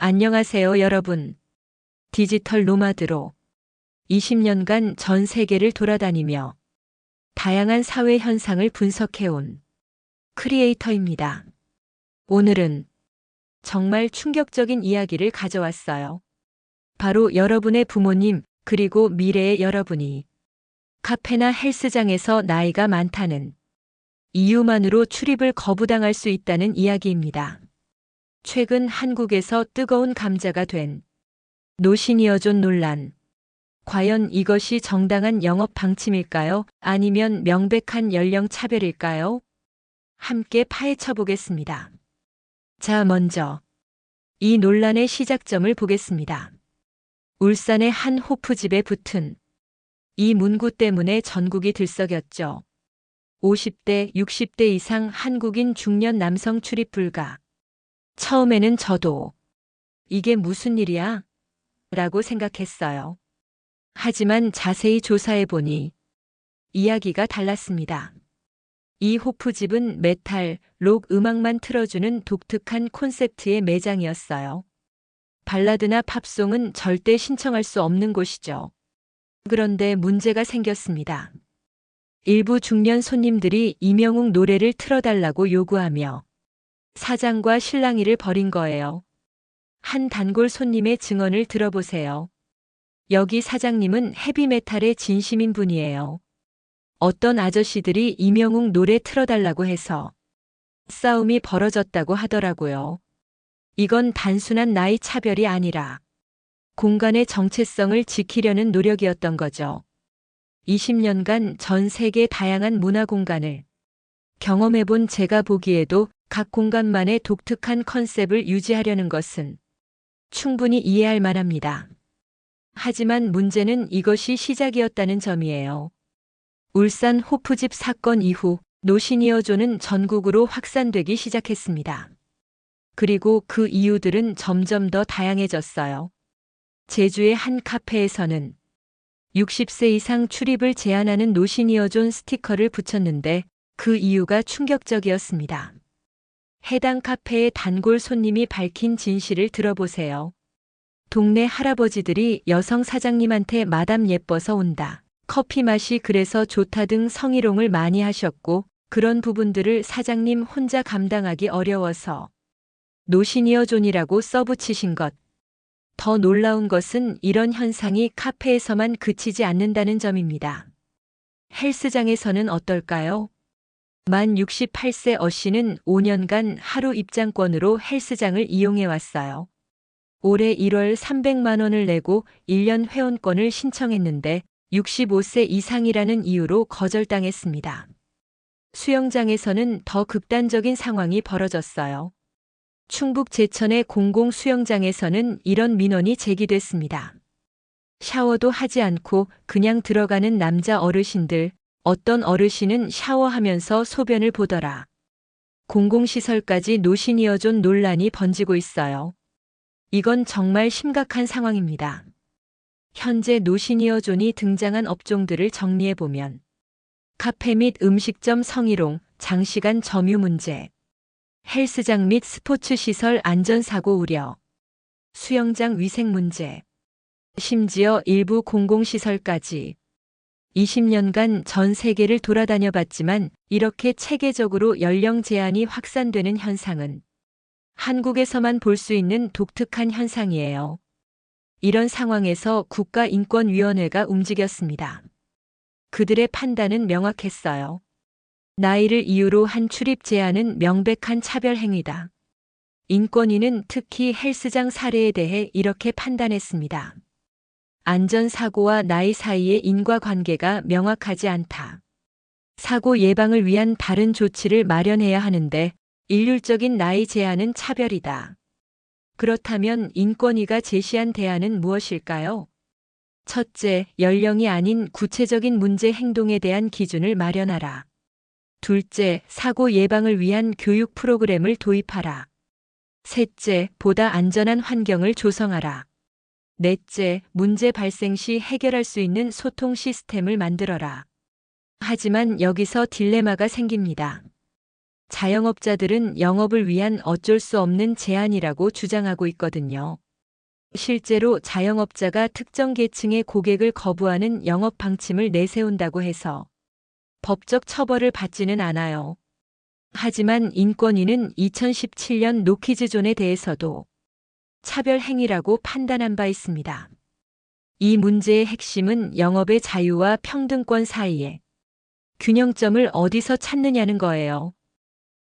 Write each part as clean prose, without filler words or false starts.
안녕하세요, 여러분. 디지털 노마드로 20년간 전 세계를 돌아다니며 다양한 사회 현상을 분석해온 크리에이터입니다. 오늘은 정말 충격적인 이야기를 가져왔어요. 바로 여러분의 부모님 그리고 미래의 여러분이 카페나 헬스장에서 나이가 많다는 이유만으로 출입을 거부당할 수 있다는 이야기입니다. 최근 한국에서 뜨거운 감자가 된 노시니어존 논란. 과연 이것이 정당한 영업 방침일까요? 아니면 명백한 연령 차별일까요? 함께 파헤쳐 보겠습니다. 자, 먼저 이 논란의 시작점을 보겠습니다. 울산의 한 호프집에 붙은 이 문구 때문에 전국이 들썩였죠. 50대, 60대 이상 한국인 중년 남성 출입 불가. 처음에는 저도 이게 무슨 일이야? 라고 생각했어요. 하지만 자세히 조사해 보니 이야기가 달랐습니다. 이 호프집은 메탈, 록 음악만 틀어주는 독특한 콘셉트의 매장이었어요. 발라드나 팝송은 절대 신청할 수 없는 곳이죠. 그런데 문제가 생겼습니다. 일부 중년 손님들이 이명웅 노래를 틀어달라고 요구하며 사장과 실랑이를 벌인 거예요. 한 단골 손님의 증언을 들어보세요. 여기 사장님은 헤비메탈의 진심인 분이에요. 어떤 아저씨들이 이명웅 노래 틀어달라고 해서 싸움이 벌어졌다고 하더라고요. 이건 단순한 나이 차별이 아니라 공간의 정체성을 지키려는 노력이었던 거죠. 20년간 전 세계 다양한 문화 공간을 경험해본 제가 보기에도 각 공간만의 독특한 컨셉을 유지하려는 것은 충분히 이해할 만합니다. 하지만 문제는 이것이 시작이었다는 점이에요. 울산 호프집 사건 이후 노시니어존은 전국으로 확산되기 시작했습니다. 그리고 그 이유들은 점점 더 다양해졌어요. 제주의 한 카페에서는 60세 이상 출입을 제한하는 노시니어존 스티커를 붙였는데 그 이유가 충격적이었습니다. 해당 카페의 단골 손님이 밝힌 진실을 들어보세요. 동네 할아버지들이 여성 사장님한테 마담 예뻐서 온다. 커피 맛이 그래서 좋다 등 성희롱을 많이 하셨고 그런 부분들을 사장님 혼자 감당하기 어려워서 노시니어존이라고 써붙이신 것. 더 놀라운 것은 이런 현상이 카페에서만 그치지 않는다는 점입니다. 헬스장에서는 어떨까요? 만 68세 어씨는 5년간 하루 입장권으로 헬스장을 이용해 왔어요. 올해 1월 300만 원을 내고 1년 회원권을 신청했는데 65세 이상이라는 이유로 거절당했습니다. 수영장에서는 더 극단적인 상황이 벌어졌어요. 충북 제천의 공공 수영장에서는 이런 민원이 제기됐습니다. 샤워도 하지 않고 그냥 들어가는 남자 어르신들, 어떤 어르신은 샤워하면서 소변을 보더라. 공공시설까지 노시니어존 논란이 번지고 있어요. 이건 정말 심각한 상황입니다. 현재 노시니어존이 등장한 업종들을 정리해보면 카페 및 음식점 성희롱, 장시간 점유 문제, 헬스장 및 스포츠시설 안전사고 우려, 수영장 위생 문제, 심지어 일부 공공시설까지 20년간 전 세계를 돌아다녀 봤지만 이렇게 체계적으로 연령 제한이 확산되는 현상은 한국에서만 볼 수 있는 독특한 현상이에요. 이런 상황에서 국가인권위원회가 움직였습니다. 그들의 판단은 명확했어요. 나이를 이유로 한 출입 제한은 명백한 차별 행위다. 인권위는 특히 헬스장 사례에 대해 이렇게 판단했습니다. 안전사고와 나이 사이의 인과관계가 명확하지 않다. 사고 예방을 위한 다른 조치를 마련해야 하는데 일률적인 나이 제한은 차별이다. 그렇다면 인권위가 제시한 대안은 무엇일까요? 첫째, 연령이 아닌 구체적인 문제 행동에 대한 기준을 마련하라. 둘째, 사고 예방을 위한 교육 프로그램을 도입하라. 셋째, 보다 안전한 환경을 조성하라. 넷째, 문제 발생 시 해결할 수 있는 소통 시스템을 만들어라. 하지만 여기서 딜레마가 생깁니다. 자영업자들은 영업을 위한 어쩔 수 없는 제한이라고 주장하고 있거든요. 실제로 자영업자가 특정 계층의 고객을 거부하는 영업 방침을 내세운다고 해서 법적 처벌을 받지는 않아요. 하지만 인권위는 2017년 노키즈존에 대해서도 차별 행위라고 판단한 바 있습니다. 이 문제의 핵심은 영업의 자유와 평등권 사이에 균형점을 어디서 찾느냐는 거예요.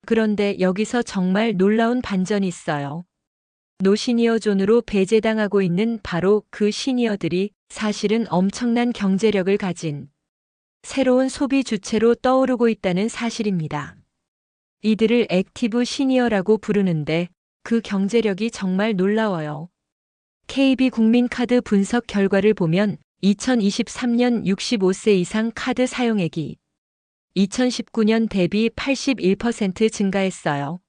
그런데 여기서 정말 놀라운 반전이 있어요. 노시니어존으로 배제당하고 있는 바로 그 시니어들이 사실은 엄청난 경제력을 가진 새로운 소비 주체로 떠오르고 있다는 사실입니다. 이들을 액티브 시니어라고 부르는데 그 경제력이 정말 놀라워요. KB국민카드 분석 결과를 보면 2023년 65세 이상 카드 사용액이 2019년 대비 81% 증가했어요.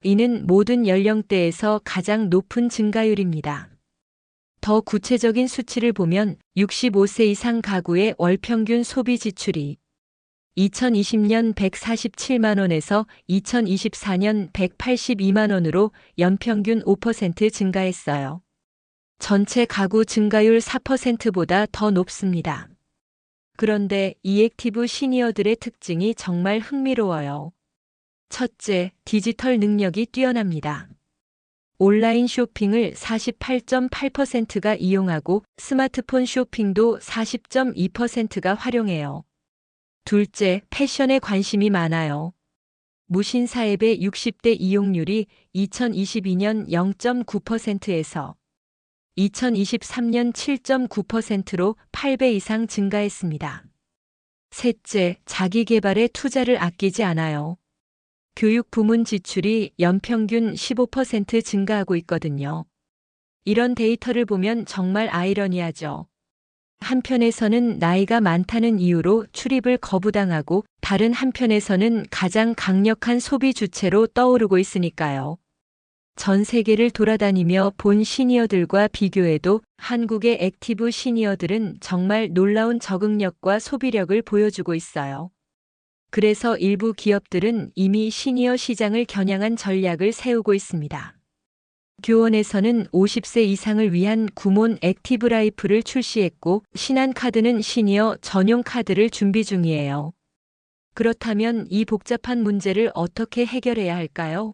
이는 모든 연령대에서 가장 높은 증가율입니다. 더 구체적인 수치를 보면 65세 이상 가구의 월 평균 소비 지출이 2020년 147만 원에서 2024년 182만 원으로 연평균 5% 증가했어요. 전체 가구 증가율 4%보다 더 높습니다. 그런데 이 액티브 시니어들의 특징이 정말 흥미로워요. 첫째, 디지털 능력이 뛰어납니다. 온라인 쇼핑을 48.8%가 이용하고 스마트폰 쇼핑도 40.2%가 활용해요. 둘째, 패션에 관심이 많아요. 무신사 앱의 60대 이용률이 2022년 0.9%에서 2023년 7.9%로 8배 이상 증가했습니다. 셋째, 자기 개발에 투자를 아끼지 않아요. 교육 부문 지출이 연평균 15% 증가하고 있거든요. 이런 데이터를 보면 정말 아이러니하죠. 한편에서는 나이가 많다는 이유로 출입을 거부당하고 다른 한편에서는 가장 강력한 소비 주체로 떠오르고 있으니까요. 전 세계를 돌아다니며 본 시니어들과 비교해도 한국의 액티브 시니어들은 정말 놀라운 적응력과 소비력을 보여주고 있어요. 그래서 일부 기업들은 이미 시니어 시장을 겨냥한 전략을 세우고 있습니다. 교원에서는 50세 이상을 위한 구몬 액티브 라이프를 출시했고 신한카드는 시니어 전용 카드를 준비 중이에요. 그렇다면 이 복잡한 문제를 어떻게 해결해야 할까요?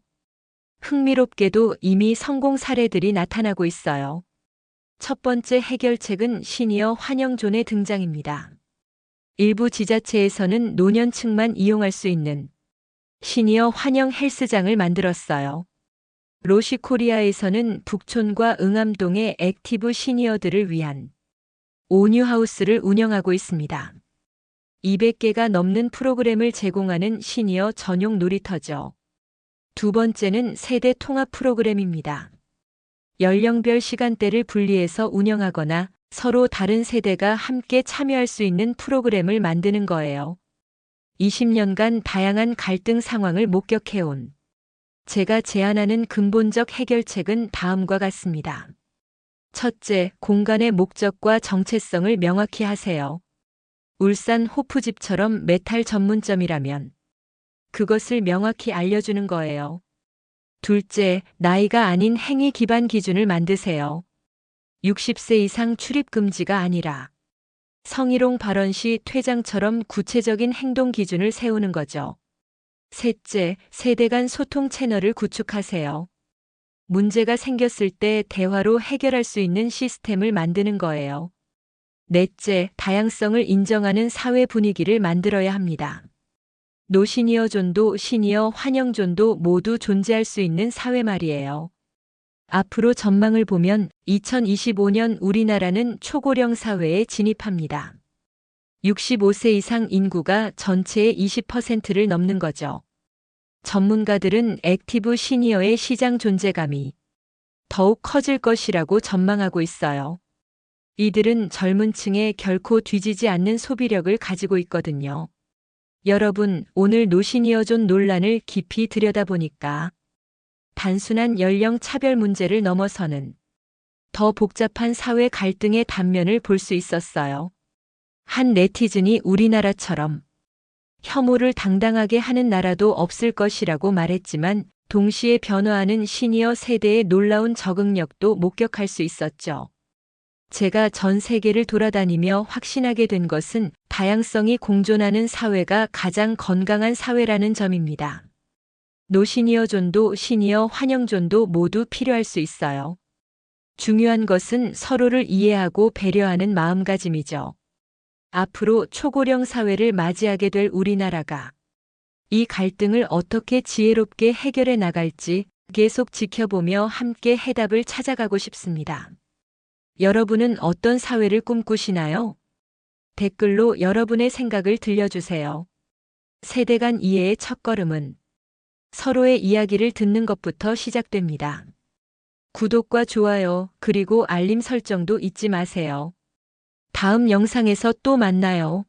흥미롭게도 이미 성공 사례들이 나타나고 있어요. 첫 번째 해결책은 시니어 환영존의 등장입니다. 일부 지자체에서는 노년층만 이용할 수 있는 시니어 환영 헬스장을 만들었어요. 로시코리아에서는 북촌과 응암동의 액티브 시니어들을 위한 오뉴하우스를 운영하고 있습니다. 200개가 넘는 프로그램을 제공하는 시니어 전용 놀이터죠. 두 번째는 세대 통합 프로그램입니다. 연령별 시간대를 분리해서 운영하거나 서로 다른 세대가 함께 참여할 수 있는 프로그램을 만드는 거예요. 20년간 다양한 갈등 상황을 목격해온 제가 제안하는 근본적 해결책은 다음과 같습니다. 첫째, 공간의 목적과 정체성을 명확히 하세요. 울산 호프집처럼 메탈 전문점이라면 그것을 명확히 알려주는 거예요. 둘째, 나이가 아닌 행위 기반 기준을 만드세요. 60세 이상 출입 금지가 아니라 성희롱 발언 시 퇴장처럼 구체적인 행동 기준을 세우는 거죠. 셋째, 세대 간 소통 채널을 구축하세요. 문제가 생겼을 때 대화로 해결할 수 있는 시스템을 만드는 거예요. 넷째, 다양성을 인정하는 사회 분위기를 만들어야 합니다. 노시니어존도 시니어 환영존도 모두 존재할 수 있는 사회 말이에요. 앞으로 전망을 보면 2025년 우리나라는 초고령 사회에 진입합니다. 65세 이상 인구가 전체의 20%를 넘는 거죠. 전문가들은 액티브 시니어의 시장 존재감이 더욱 커질 것이라고 전망하고 있어요. 이들은 젊은 층에 결코 뒤지지 않는 소비력을 가지고 있거든요. 여러분, 오늘 노시니어존 논란을 깊이 들여다보니까 단순한 연령 차별 문제를 넘어서는 더 복잡한 사회 갈등의 단면을 볼 수 있었어요. 한 네티즌이 우리나라처럼 혐오를 당당하게 하는 나라도 없을 것이라고 말했지만 동시에 변화하는 시니어 세대의 놀라운 적응력도 목격할 수 있었죠. 제가 전 세계를 돌아다니며 확신하게 된 것은 다양성이 공존하는 사회가 가장 건강한 사회라는 점입니다. 노시니어존도 시니어 환영존도 모두 필요할 수 있어요. 중요한 것은 서로를 이해하고 배려하는 마음가짐이죠. 앞으로 초고령 사회를 맞이하게 될 우리나라가 이 갈등을 어떻게 지혜롭게 해결해 나갈지 계속 지켜보며 함께 해답을 찾아가고 싶습니다. 여러분은 어떤 사회를 꿈꾸시나요? 댓글로 여러분의 생각을 들려주세요. 세대 간 이해의 첫걸음은 서로의 이야기를 듣는 것부터 시작됩니다. 구독과 좋아요, 그리고 알림 설정도 잊지 마세요. 다음 영상에서 또 만나요.